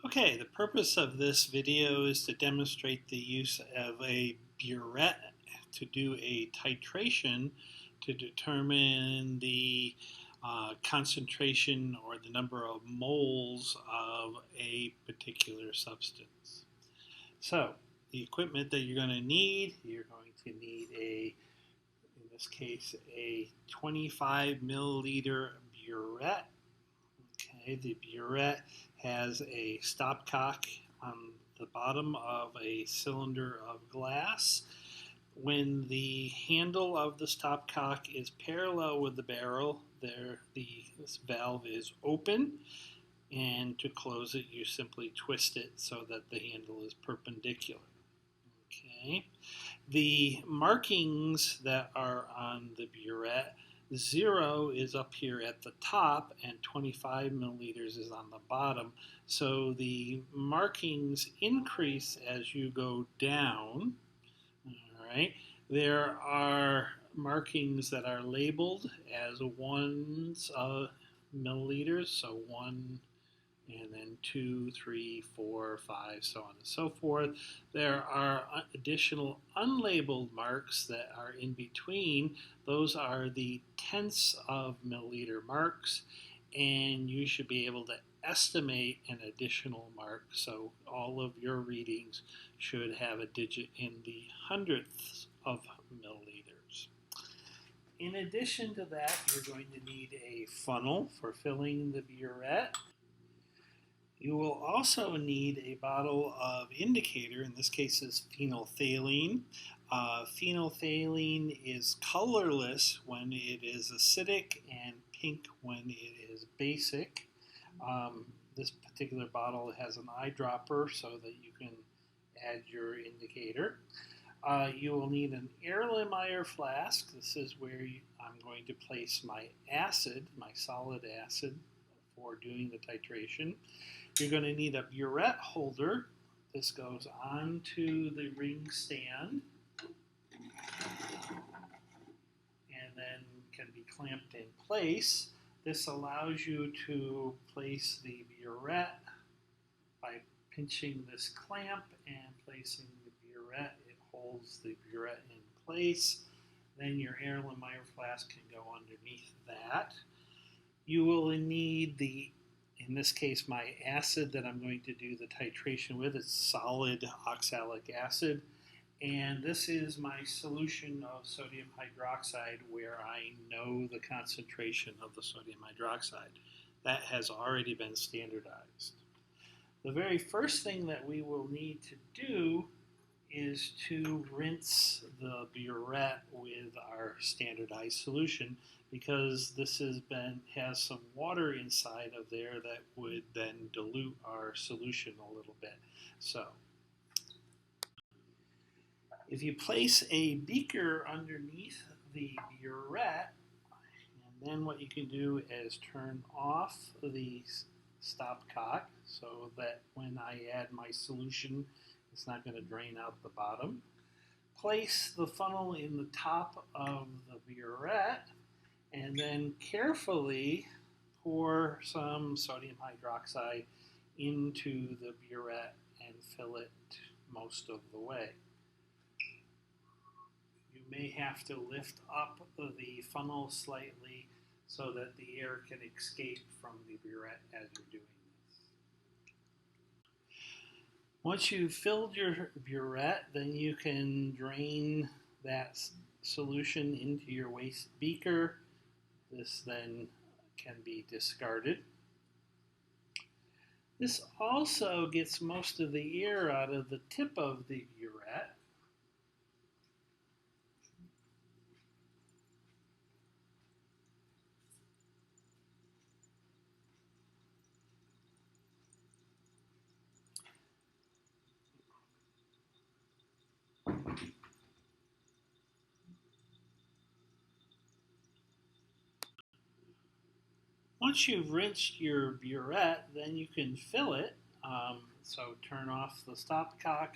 Okay, the purpose of this video is to demonstrate the use of a buret to do a titration to determine the concentration or the number of moles of a particular substance. So, the equipment that you're going to need in this case, a 25 milliliter buret. Okay, the buret has a stopcock on the bottom of a cylinder of glass. When the handle of the stopcock is parallel with the barrel, this valve is open, and to close it, you simply twist it so that the handle is perpendicular. Okay. The markings that are on the buret, 0 is up here at the top and 25 milliliters is on the bottom. So the markings increase as you go down. All right. There are markings that are labeled as 1 milliliters, so 1 and then 2, 3, 4, 5, so on and so forth. There are additional unlabeled marks that are in between. Those are the tenths of milliliter marks, and you should be able to estimate an additional mark, so all of your readings should have a digit in the hundredths of milliliters. In addition to that, you're going to need a funnel for filling the buret. You will also need a bottle of indicator. In this case is phenolphthalein. Phenolphthalein is colorless when it is acidic and pink when it is basic. This particular bottle has an eyedropper so that you can add your indicator. You will need an Erlenmeyer flask. This is where I'm going to place my acid, my solid acid, for doing the titration. You're going to need a buret holder. This goes onto the ring stand and then can be clamped in place. This allows you to place the buret by pinching this clamp and placing the buret. It holds the buret in place. Then your Erlenmeyer flask can go underneath that. You will need in this case, my acid that I'm going to do the titration with is solid oxalic acid. And this is my solution of sodium hydroxide where I know the concentration of the sodium hydroxide. That has already been standardized. The very first thing that we will need to do is to rinse the buret with our standardized solution, because this has some water inside of there that would then dilute our solution a little bit. So if you place a beaker underneath the buret, and then what you can do is turn off the stopcock so that when I add my solution, it's not going to drain out the bottom. Place the funnel in the top of the buret and then carefully pour some sodium hydroxide into the buret and fill it most of the way. You may have to lift up the funnel slightly so that the air can escape from the buret as you're doing this. Once you've filled your buret, then you can drain that solution into your waste beaker. This then can be discarded. This also gets most of the air out of the tip of the buret. Once you've rinsed your buret, then you can fill it. So turn off the stopcock,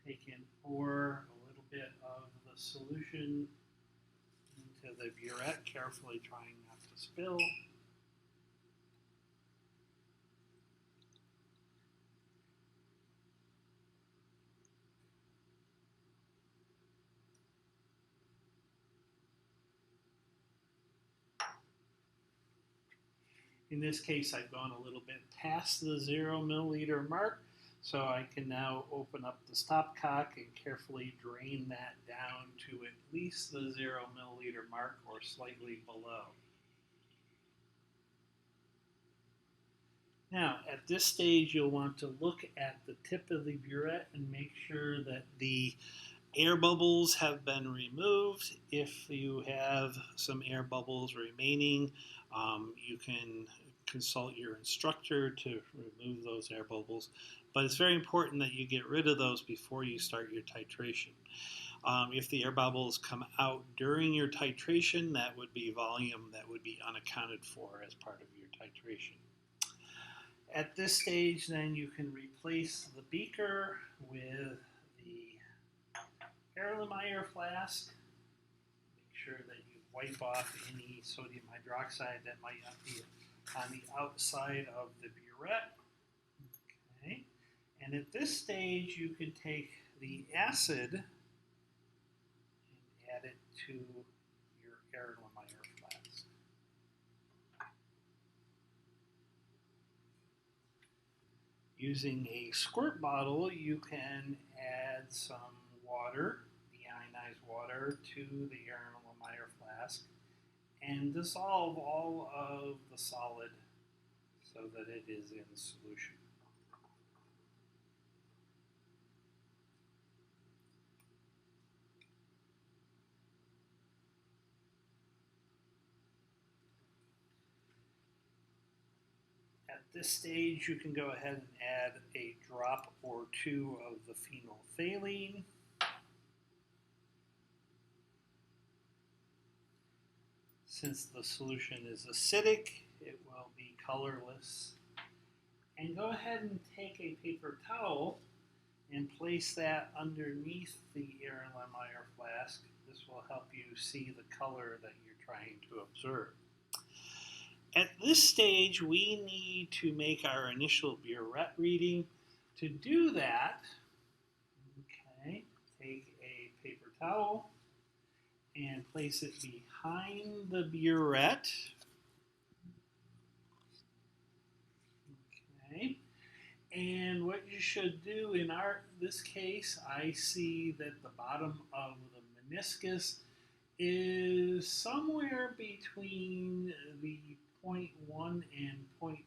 take and pour a little bit of the solution into the buret, carefully trying not to spill. In this case, I've gone a little bit past the 0 milliliter mark, so I can now open up the stopcock and carefully drain that down to at least the 0 milliliter mark or slightly below. Now, at this stage, you'll want to look at the tip of the buret and make sure that the air bubbles have been removed. If you have some air bubbles remaining, you can consult your instructor to remove those air bubbles. But it's very important that you get rid of those before you start your titration. If the air bubbles come out during your titration, that would be volume that would be unaccounted for as part of your titration. At this stage, then, you can replace the beaker with the Erlenmeyer flask. Make sure that you wipe off any sodium hydroxide that might not be on the outside of the burette. Okay. And at this stage, you can take the acid and add it to your Erlenmeyer flask. Using a squirt bottle, you can add some water, deionized water, to the Erlenmeyer flask and dissolve all of the solid so that it is in solution. At this stage, you can go ahead and add a drop or two of the phenolphthalein. Since the solution is acidic, it will be colorless. And go ahead and take a paper towel and place that underneath the Erlenmeyer flask. This will help you see the color that you're trying to observe. At this stage, we need to make our initial burette reading. To do that, okay, take a paper towel and place it behind the burette. Okay. And what you should do in this case, I see that the bottom of the meniscus is somewhere between the 0.1 and 0.2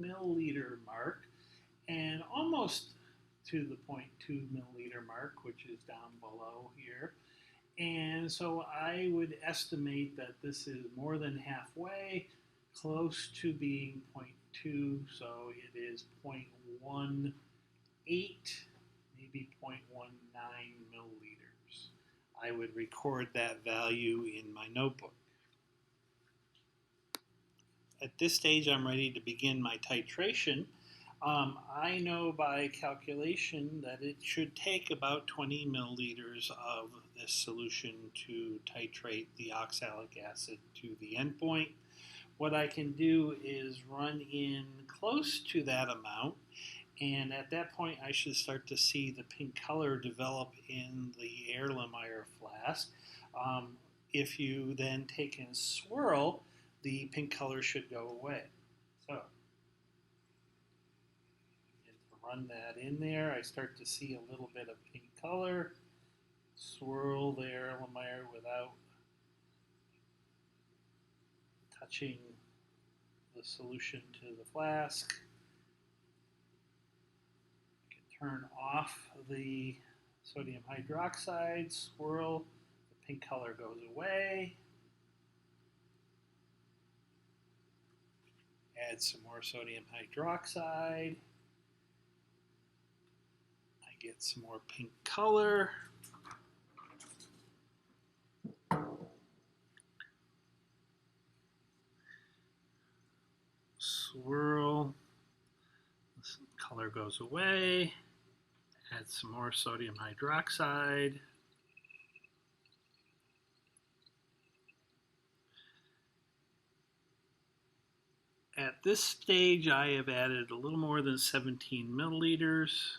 milliliter mark, and almost to the 0.2 milliliter mark, which is down below here. And so I would estimate that this is more than halfway, close to being 0.2, so it is 0.18, maybe 0.19 milliliters. I would record that value in my notebook. At this stage, I'm ready to begin my titration. I know by calculation that it should take about 20 milliliters of this solution to titrate the oxalic acid to the endpoint. What I can do is run in close to that amount, and at that point I should start to see the pink color develop in the Erlenmeyer flask. If you then take and swirl, the pink color should go away. So run that in there. I start to see a little bit of pink color. Swirl the Erlenmeyer without touching the solution to the flask. I can turn off the sodium hydroxide, swirl, the pink color goes away. Add some more sodium hydroxide. Get some more pink color. Swirl. This color goes away. Add some more sodium hydroxide. At this stage, I have added a little more than 17 milliliters.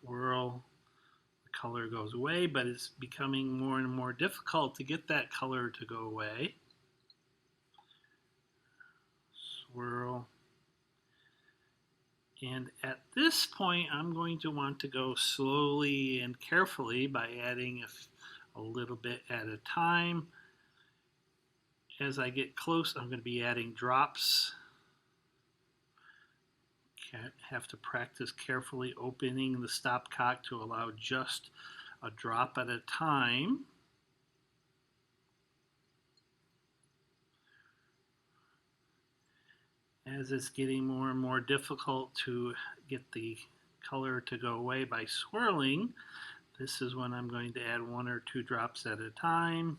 Swirl. The color goes away, but it's becoming more and more difficult to get that color to go away. Swirl. And at this point, I'm going to want to go slowly and carefully by adding a little bit at a time. As I get close, I'm going to be adding drops. Have to practice carefully opening the stopcock to allow just a drop at a time. As it's getting more and more difficult to get the color to go away by swirling, this is when I'm going to add 1 or 2 drops at a time.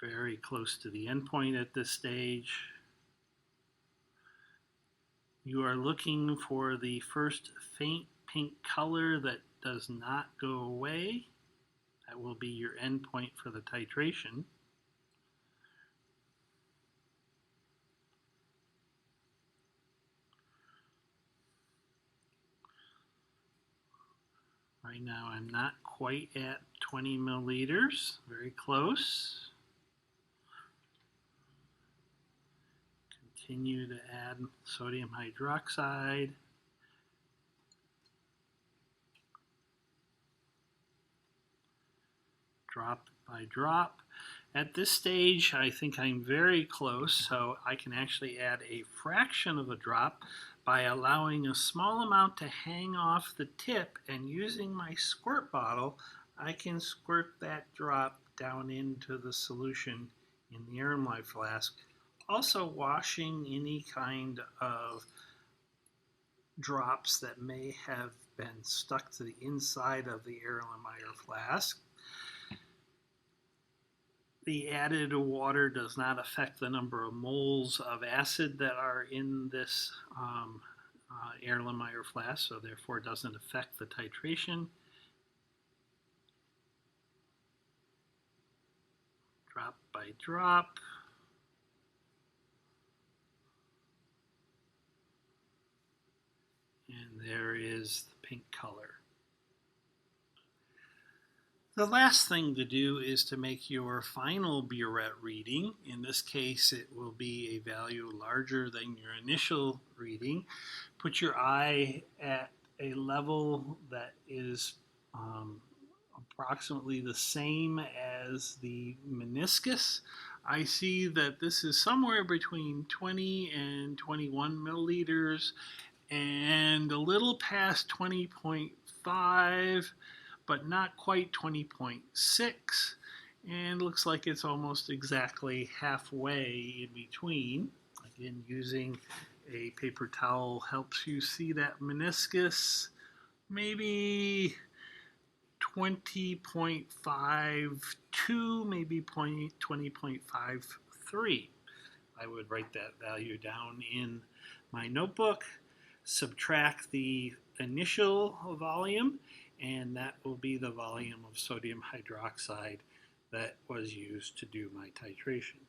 Very close to the end point at this stage. You are looking for the first faint pink color that does not go away. That will be your end point for the titration. Right now I'm not quite at 20 milliliters, very close. Continue to add sodium hydroxide. Drop by drop. At this stage, I think I'm very close, so I can actually add a fraction of a drop by allowing a small amount to hang off the tip, and using my squirt bottle, I can squirt that drop down into the solution in the Erlenmeyer flask. Also washing any kind of drops that may have been stuck to the inside of the Erlenmeyer flask. The added water does not affect the number of moles of acid that are in this Erlenmeyer flask, so therefore it doesn't affect the titration. Drop by drop. And there is the pink color. The last thing to do is to make your final buret reading. In this case, it will be a value larger than your initial reading. Put your eye at a level that is approximately the same as the meniscus. I see that this is somewhere between 20 and 21 milliliters and a little past 20.5, but not quite 20.6, and looks like it's almost exactly halfway in between. Again, using a paper towel helps you see that meniscus. Maybe 20.52, maybe 20.53. I would write that value down in my notebook, subtract the initial volume, and that will be the volume of sodium hydroxide that was used to do my titration.